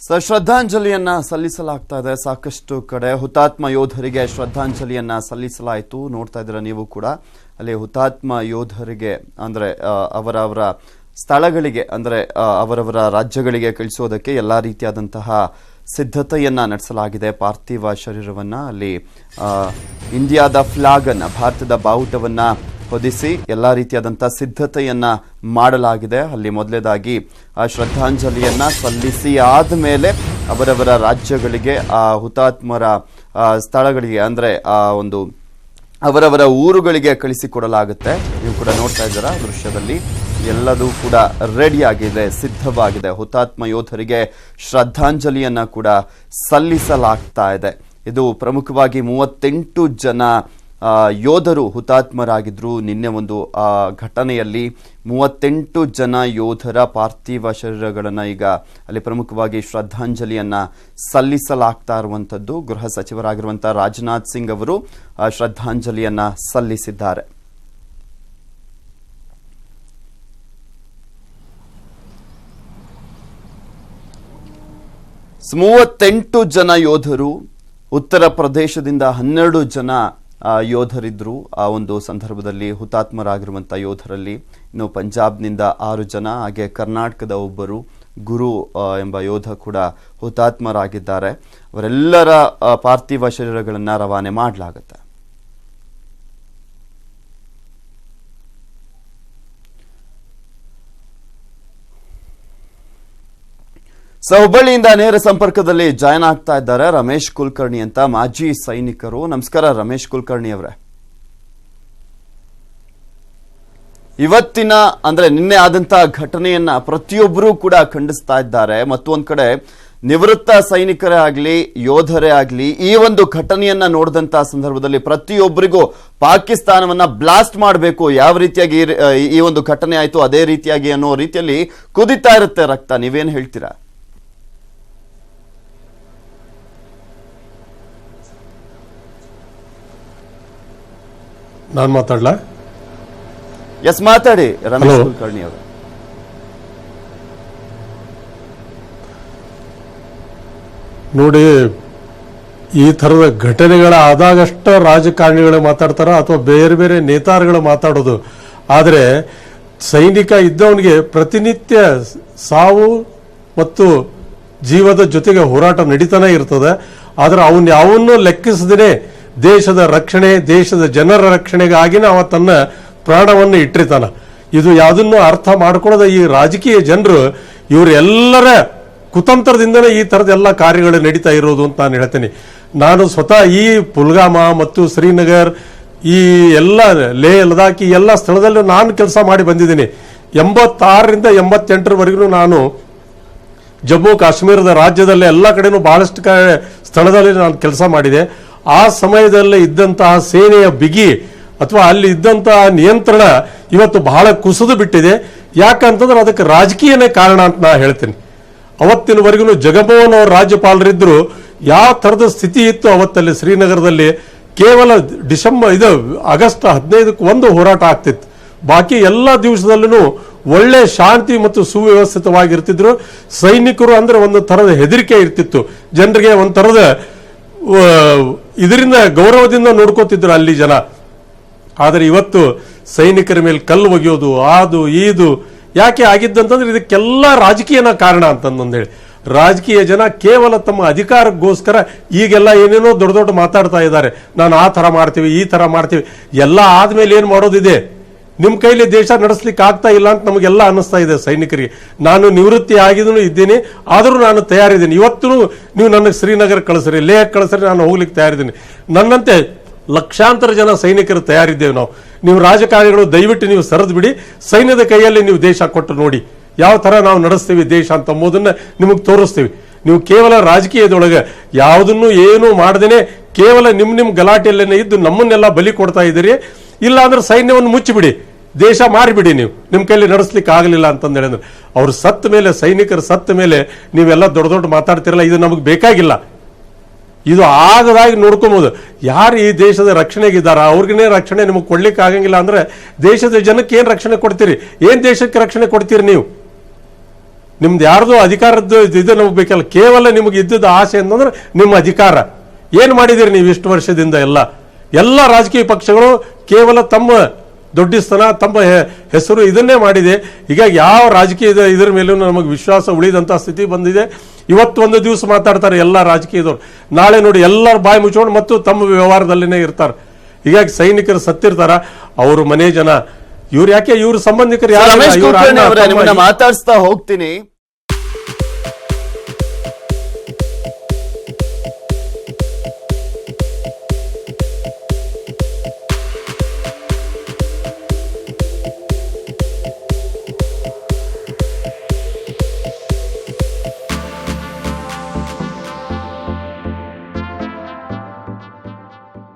ಶ್ರದ್ಧಾಂಜಲಿಯನ್ನ ಸಲ್ಲಿಸಲಾಗ್ತಾ ಇದೆ. ಸಾಕಷ್ಟು ಕಡೆ ಹುತಾತ್ಮ ಯೋಧರಿಗೆ ಶ್ರದ್ಧಾಂಜಲಿಯನ್ನ ಸಲ್ಲಿಸಲಾಯಿತು. ನೋಡ್ತಾ ಇದ್ದೀರಾ ನೀವು ಕೂಡ ಅಲ್ಲಿ ಹುತಾತ್ಮ ಯೋಧರಿಗೆ ಅಂದ್ರೆ ಅವರವರ ಸ್ಥಳಗಳಿಗೆ ಅಂದ್ರೆ ಅವರವರ ರಾಜ್ಯಗಳಿಗೆ ಕಳಿಸೋದಕ್ಕೆ ಎಲ್ಲಾ ರೀತಿಯಾದಂತಹ ಸಿದ್ಧತೆಯನ್ನ ನಡೆಸಲಾಗಿದೆ. ಪಾರ್ಥಿವ ಶರೀರವನ್ನ ಅಲ್ಲಿ ಇಂಡಿಯಾದ ಫ್ಲಾಗ್ ಅನ್ನ, ಭಾರತದ ಬಾವುಟವನ್ನ ಹೊದಿಸಿ ಎಲ್ಲಾ ರೀತಿಯಾದಂತಹ ಸಿದ್ಧತೆಯನ್ನ ಮಾಡಲಾಗಿದೆ. ಅಲ್ಲಿ ಮೊದಲೇದಾಗಿ ಶ್ರದ್ಧಾಂಜಲಿಯನ್ನ ಸಲ್ಲಿಸಿ ಆದ್ಮೇಲೆ ಅವರವರ ರಾಜ್ಯಗಳಿಗೆ ಹುತಾತ್ಮರ ಸ್ಥಳಗಳಿಗೆ ಅಂದ್ರೆ ಒಂದು ಅವರವರ ಊರುಗಳಿಗೆ ಕಳಿಸಿಕೊಡಲಾಗುತ್ತೆ. ನೀವು ಕೂಡ ನೋಡ್ತಾ ಇದ್ದೀರಾ ದೃಶ್ಯದಲ್ಲಿ ಎಲ್ಲದೂ ಕೂಡ ರೆಡಿ ಆಗಿದೆ, ಸಿದ್ಧವಾಗಿದೆ. ಹುತಾತ್ಮ ಯೋಧರಿಗೆ ಶ್ರದ್ಧಾಂಜಲಿಯನ್ನ ಕೂಡ ಸಲ್ಲಿಸಲಾಗ್ತಾ ಇದೆ. ಇದು ಪ್ರಮುಖವಾಗಿ 38 ಜನ ಯೋಧರು ಹುತಾತ್ಮರಾಗಿದ್ರು. ನಿನ್ನೆ ಒಂದು ಘಟನೆಯಲ್ಲಿ 38 ಜನ ಯೋಧರ ಪಾರ್ಥಿವ ಶರೀರಗಳನ್ನು ಈಗ ಅಲ್ಲಿ ಪ್ರಮುಖವಾಗಿ ಶ್ರದ್ಧಾಂಜಲಿಯನ್ನ ಸಲ್ಲಿಸಲಾಗ್ತಾ ಇರುವಂತದ್ದು. ಗೃಹ ಸಚಿವರಾಗಿರುವಂತಹ ರಾಜನಾಥ್ ಸಿಂಗ್ ಅವರು ಶ್ರದ್ಧಾಂಜಲಿಯನ್ನ ಸಲ್ಲಿಸಿದ್ದಾರೆ. ಸೊ 38 ಜನ ಯೋಧರು, ಉತ್ತರ ಪ್ರದೇಶದಿಂದ 12 ಜನ ಯೋಧರಿದ್ರು. ಆ ಒಂದು ಸಂದರ್ಭದಲ್ಲಿ ಹುತಾತ್ಮರಾಗಿರುವಂತಹ ಯೋಧರಲ್ಲಿ ಇನ್ನು ಪಂಜಾಬ್ನಿಂದ 6 ಜನ, ಹಾಗೆ ಕರ್ನಾಟಕದ ಒಬ್ಬರು ಗುರು ಎಂಬ ಯೋಧ ಕೂಡ ಹುತಾತ್ಮರಾಗಿದ್ದಾರೆ. ಅವರೆಲ್ಲರ ಪಾರ್ಥಿವ ಶರೀರಗಳನ್ನು ರವಾನೆ ಮಾಡಲಾಗುತ್ತೆ. ಹುಬ್ಬಳ್ಳಿಯಿಂದ ನೇರ ಸಂಪರ್ಕದಲ್ಲಿ ಜಾಯ್ನ್ ಆಗ್ತಾ ಇದ್ದಾರೆ ರಮೇಶ್ ಕುಲಕರ್ಣಿ ಅಂತ, ಮಾಜಿ ಸೈನಿಕರು. ನಮಸ್ಕಾರ ರಮೇಶ್ ಕುಲಕರ್ಣಿ ಅವರೇ. ಇವತ್ತಿನ ಅಂದ್ರೆ ನಿನ್ನೆ ಆದಂತಹ ಘಟನೆಯನ್ನ ಪ್ರತಿಯೊಬ್ಬರೂ ಕೂಡ ಖಂಡಿಸ್ತಾ ಇದ್ದಾರೆ. ಮತ್ತೊಂದ್ ಕಡೆ ನಿವೃತ್ತ ಸೈನಿಕರೇ ಆಗ್ಲಿ, ಯೋಧರೇ ಆಗ್ಲಿ, ಈ ಒಂದು ಘಟನೆಯನ್ನ ನೋಡಿದಂತಹ ಸಂದರ್ಭದಲ್ಲಿ ಪ್ರತಿಯೊಬ್ಬರಿಗೂ ಪಾಕಿಸ್ತಾನವನ್ನ ಬ್ಲಾಸ್ಟ್ ಮಾಡಬೇಕು, ಯಾವ ರೀತಿಯಾಗಿ ಈ ಒಂದು ಘಟನೆ ಆಯ್ತು ಅದೇ ರೀತಿಯಾಗಿ ಅನ್ನೋ ರೀತಿಯಲ್ಲಿ ಕುದಿತಾ ಇರುತ್ತೆ ರಕ್ತ. ನೀವೇನ್ ಹೇಳ್ತೀರಾ? ನಾನು ಮಾತಾಡ್ಲಾ? ಎಸ್, ಮಾತಾಡಿ ರಮೇಶ್ ಕುಲಕರ್ಣಿ ಅವರು. ನೋಡಿ, ಈ ಥರದ ಘಟನೆಗಳ ಆದಾಗಷ್ಟ ರಾಜಕಾರಣಿಗಳು ಮಾತಾಡ್ತಾರ ಅಥವಾ ಬೇರೆ ಬೇರೆ ನೇತಾರಗಳು ಮಾತಾಡೋದು. ಆದರೆ ಸೈನಿಕ ಇದ್ದವನಿಗೆ ಪ್ರತಿನಿತ್ಯ ಸಾವು ಮತ್ತು ಜೀವದ ಜೊತೆಗೆ ಹೋರಾಟ ನಡೀತಾನೆ ಇರ್ತದೆ. ಆದರೆ ಅವನ್ ಯಾವನ್ನೂ ಲೆಕ್ಕಿಸದೇ ದೇಶದ ರಕ್ಷಣೆ, ದೇಶದ ಜನರ ರಕ್ಷಣೆಗಾಗಿನ ಅವ ತನ್ನ ಪ್ರಾಣವನ್ನು ಇಟ್ಟಿರ್ತಾನ. ಇದು ಯಾವುದನ್ನು ಅರ್ಥ ಮಾಡ್ಕೊಳ್ಳೋದ ಈ ರಾಜಕೀಯ ಜನರು ಇವರೆಲ್ಲರ ಕುತಂತ್ರದಿಂದನೇ ಈ ತರದ ಎಲ್ಲ ಕಾರ್ಯಗಳು ನಡೀತಾ ಇರೋದು ಅಂತ ನಾನು ಹೇಳ್ತೇನೆ. ನಾನು ಸ್ವತಃ ಈ ಪುಲ್ಗಾಮ ಮತ್ತು ಶ್ರೀನಗರ್, ಈ ಎಲ್ಲ ಲೇ ಲದಾಖ್ ಈ ಎಲ್ಲ ಸ್ಥಳದಲ್ಲೂ ನಾನು ಕೆಲಸ ಮಾಡಿ ಬಂದಿದ್ದೀನಿ. 86ರಿಂದ 88ರವರೆಗೂ ನಾನು ಜಮ್ಮು ಕಾಶ್ಮೀರದ ರಾಜ್ಯದಲ್ಲೇ ಎಲ್ಲ ಕಡೆನೂ ಬಹಳಷ್ಟು ಸ್ಥಳದಲ್ಲಿ ನಾನು ಕೆಲಸ ಮಾಡಿದೆ. ಆ ಸಮಯದಲ್ಲಿ ಇದ್ದಂತಹ ಸೇನೆಯ ಬಿಗಿ ಅಥವಾ ಅಲ್ಲಿ ಇದ್ದಂತಹ ನಿಯಂತ್ರಣ ಇವತ್ತು ಬಹಳ ಕುಸಿದು ಬಿಟ್ಟಿದೆ. ಯಾಕಂತಂದ್ರೆ ಅದಕ್ಕೆ ರಾಜಕೀಯನೇ ಕಾರಣ ಅಂತ ನಾ ಹೇಳ್ತೇನೆ. ಅವತ್ತಿನವರೆಗೂ ಜಗಮೋಹನ್ ಅವರು ರಾಜ್ಯಪಾಲರಿದ್ರು. ಯಾವ ಥರದ ಸ್ಥಿತಿ ಇತ್ತು ಅವತ್ತಲ್ಲಿ ಶ್ರೀನಗರದಲ್ಲಿ, ಕೇವಲ ಆಗಸ್ಟ್ 15ಕ್ಕೆ ಒಂದು ಹೋರಾಟ ಆಗ್ತಿತ್ತು. ಬಾಕಿ ಎಲ್ಲ ದಿವಸದಲ್ಲೂ ಒಳ್ಳೆ ಶಾಂತಿ ಮತ್ತು ಸುವ್ಯವಸ್ಥಿತವಾಗಿರ್ತಿದ್ರು. ಸೈನಿಕರು ಅಂದ್ರೆ ಒಂದು ಥರದ ಹೆದರಿಕೆ ಇರ್ತಿತ್ತು ಜನರಿಗೆ, ಒಂದು ಥರದ ಇದರಿಂದ ಗೌರವದಿಂದ ನೋಡ್ಕೋತಿದ್ರು ಅಲ್ಲಿ ಜನ. ಆದರೆ ಇವತ್ತು ಸೈನಿಕರ ಮೇಲೆ ಕಲ್ಲು ಒಗೆಯೋದು, ಅದು ಇದು ಯಾಕೆ ಆಗಿದ್ದಂತಂದ್ರೆ ಇದಕ್ಕೆಲ್ಲ ರಾಜಕೀಯನ ಕಾರಣ ಅಂತಂದು ಹೇಳಿ, ರಾಜಕೀಯ ಜನ ಕೇವಲ ತಮ್ಮ ಅಧಿಕಾರಕ್ಕೋಸ್ಕರ ಈಗೆಲ್ಲ ಏನೇನೋ ದೊಡ್ಡ ದೊಡ್ಡ ಮಾತಾಡ್ತಾ ಇದ್ದಾರೆ. ನಾನು ಆ ಥರ ಮಾಡ್ತೀವಿ, ಈ ಥರ ಮಾಡ್ತೀವಿ. ಎಲ್ಲ ಆದ್ಮೇಲೆ ಏನು ಮಾಡೋದಿದೆ? ನಿಮ್ಮ ಕೈಲಿ ದೇಶ ನಡೆಸ್ಲಿಕ್ಕೆ ಆಗ್ತಾ ಇಲ್ಲ ಅಂತ ನಮಗೆಲ್ಲ ಅನ್ನಿಸ್ತಾ ಇದೆ ಸೈನಿಕರಿಗೆ. ನಾನು ನಿವೃತ್ತಿ ಆಗಿದೂ ಇದ್ದೀನಿ, ಆದರೂ ನಾನು ತಯಾರಿದ್ದೀನಿ. ಇವತ್ತು ನೀವು ನನಗೆ ಶ್ರೀನಗರ ಕಳಿಸ್ರಿ, ಲೇಹ್ ಕಳಿಸ್ರಿ, ನಾನು ಹೋಗ್ಲಿಕ್ಕೆ ತಯಾರಿದ್ದೀನಿ. ನನ್ನಂತೆ ಲಕ್ಷಾಂತರ ಜನ ಸೈನಿಕರು ತಯಾರಿದ್ದೇವೆ ನಾವು. ನೀವು ರಾಜಕಾರಣಿಗಳು ದಯವಿಟ್ಟು ನೀವು ಸರಿದು ಬಿಡಿ, ಸೈನ್ಯದ ಕೈಯಲ್ಲಿ ನೀವು ದೇಶ ಕೊಟ್ಟು ನೋಡಿ ಯಾವ ತರ ನಾವು ನಡೆಸ್ತೀವಿ ದೇಶ ಅಂತ ಅಂಬೋದನ್ನ ನಿಮಗೆ ತೋರಿಸ್ತೀವಿ. ನೀವು ಕೇವಲ ರಾಜಕೀಯದೊಳಗೆ ಯಾವುದನ್ನು ಏನು ಮಾಡದೇನೆ ಕೇವಲ ನಿಮ್ಮ ಗಲಾಟೆಯಲ್ಲೇನೆ ಇದ್ದು ನಮ್ಮನ್ನೆಲ್ಲ ಬಲಿ ಕೊಡ್ತಾ ಇದ್ದೀರಿ. ಇಲ್ಲ ಅಂದ್ರೆ ಸೈನ್ಯವನ್ನು ಮುಚ್ಚಿಬಿಡಿ, ದೇಶ ಮಾರಿಬಿಡಿ, ನೀವು ನಿಮ್ಮ ಕೈಲಿ ನಡೆಸ್ಲಿಕ್ಕೆ ಆಗಲಿಲ್ಲ ಅಂತಂದು ಹೇಳಿದ್ರೆ. ಅವ್ರು ಸತ್ತ ಮೇಲೆ, ಸೈನಿಕರು ಸತ್ತ ಮೇಲೆ ನೀವೆಲ್ಲ ದೊಡ್ಡ ದೊಡ್ಡ ಮಾತಾಡ್ತಿರಲ್ಲ, ಇದು ನಮಗೆ ಬೇಕಾಗಿಲ್ಲ. ಇದು ಆಗದಾಗಿ ನೋಡ್ಕೊಬಹುದು. ಯಾರು ಈ ದೇಶದ ರಕ್ಷಣೆಗಿದ್ದಾರ ಅವ್ರಿಗೇ ರಕ್ಷಣೆ ನಿಮಗೆ ಕೊಡ್ಲಿಕ್ಕೆ ಆಗಂಗಿಲ್ಲ ಅಂದ್ರೆ ದೇಶದ ಜನಕ್ಕೆ ಏನ್ ರಕ್ಷಣೆ ಕೊಡ್ತೀರಿ? ಏನ್ ದೇಶಕ್ಕೆ ರಕ್ಷಣೆ ಕೊಡ್ತೀರಿ ನೀವು? ನಿಮ್ದು ಯಾರ್ದು ಅಧಿಕಾರದ್ದು ಇದು ನಮ್ಗೆ ಬೇಕಲ್ಲ, ಕೇವಲ ನಿಮ್ಗೆ ಇದ್ದಿದ್ದ ಆಸೆ ಅಂತಂದ್ರೆ ನಿಮ್ಮ ಅಧಿಕಾರ. ಏನ್ ಮಾಡಿದಿರಿ ನೀವು ಇಷ್ಟು ವರ್ಷದಿಂದ? ಎಲ್ಲ ರಾಜಕೀಯ ಪಕ್ಷಗಳು ಕೇವಲ ತಮ್ಮ ದೊಡ್ಡಸ್ತನ, ತಮ್ಮ ಹೆಸರು ಇದನ್ನೇ ಮಾಡಿದೆ. ಹೀಗಾಗಿ ಯಾವ ರಾಜಕೀಯದ ಇದರ ಮೇಲೂ ನಮಗೆ ವಿಶ್ವಾಸ ಉಳಿದಂತ ಸ್ಥಿತಿ ಬಂದಿದೆ. ಇವತ್ತು ಒಂದು ದಿವಸ ಮಾತಾಡ್ತಾರೆ ಎಲ್ಲ ರಾಜಕೀಯದವರು, ನಾಳೆ ನೋಡಿ ಎಲ್ಲರ ಬಾಯಿ ಮುಚ್ಕೊಂಡು ಮತ್ತು ತಮ್ಮ ವ್ಯವಹಾರದಲ್ಲಿನೇ ಇರ್ತಾರೆ. ಹೀಗಾಗಿ ಸೈನಿಕರು ಸತ್ತಿರ್ತಾರ, ಅವ್ರ ಮನೆ ಜನ, ಇವ್ರು ಯಾಕೆ, ಇವ್ರ ಸಂಬಂಧಿಕರು ರಮೇಶ್ ಯಾರು ಕುಲಕರ್ಣಿ ಅವರೇ, ನಿಮ್ಮನ್ನ ಮಾತಾಡಿಸ್ತಾ ಹೋಗ್ತೀನಿ.